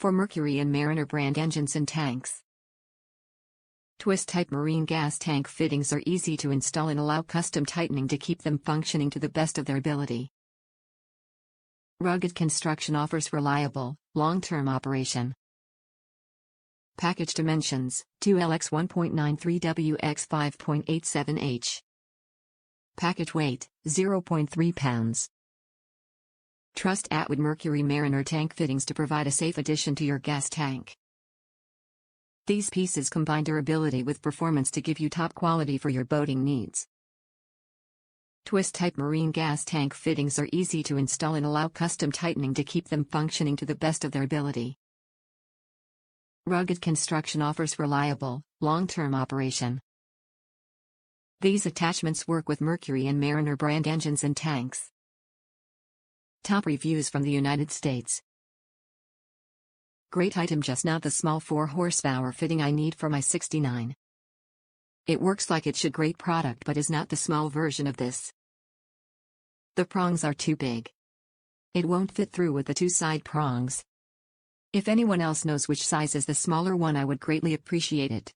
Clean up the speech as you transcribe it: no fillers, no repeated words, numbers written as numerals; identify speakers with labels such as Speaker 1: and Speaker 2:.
Speaker 1: for Mercury and Mariner brand engines and tanks. Twist-type marine gas tank fittings are easy to install and allow custom tightening to keep them functioning to the best of their ability. Rugged construction offers reliable, long-term operation. Package dimensions: 2L x 1.93W x 5.87H. Package weight: 0.3 pounds. Trust Attwood Mercury Mariner tank fittings to provide a safe addition to your gas tank. These pieces combine durability with performance to give you top quality for your boating needs. Twist-type marine gas tank fittings are easy to install and allow custom tightening to keep them functioning to the best of their ability. Rugged construction offers reliable, long-term operation. These attachments work with Mercury and Mariner brand engines and tanks. Top reviews from the United States. Great item, just not the small 4 horsepower fitting I need for my 69. It works like it should. Great product, but is not the small version of this. The prongs are too big. It won't fit through with the 2 side prongs. If anyone else knows which size is the smaller one, I would greatly appreciate it.